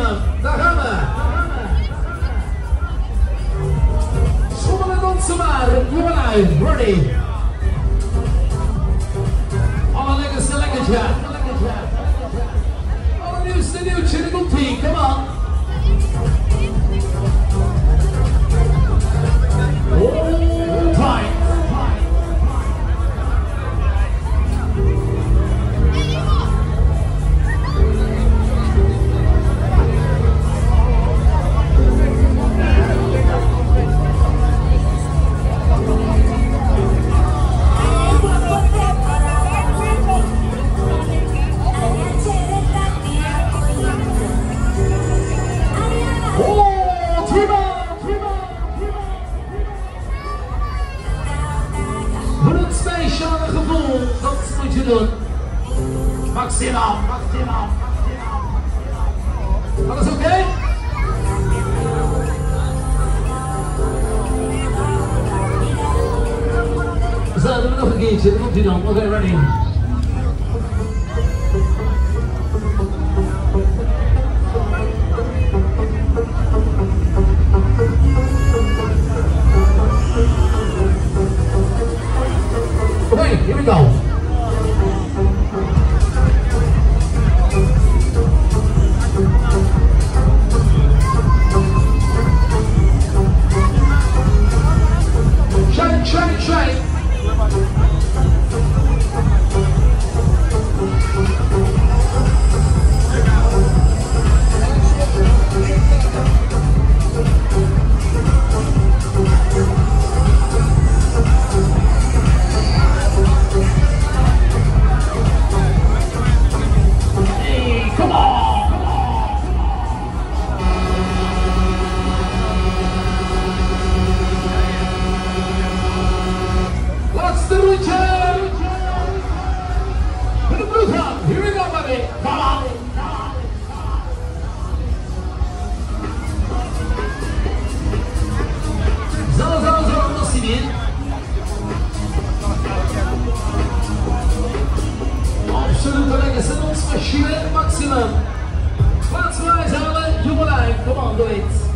maximum. Daar gaan we. Schommelen dansen maar. Jongelui, ready. Allerlekkerste lekkertje. Allernieuwste nieuwtje, de komt-ie, come on. All time. Doen. Maximaal. Alles oké? Zo, doen we nog een keertje. Dan komt hij dan. Oké, ready. Oké, here we go. Shine. Hey, come on. The return! To the blue club! Here we go, baby! Come on! Zo, nog zien in. Absolute lekkerste ons machine maximum. Plaatswijs halen, jongelui, come on, doe het.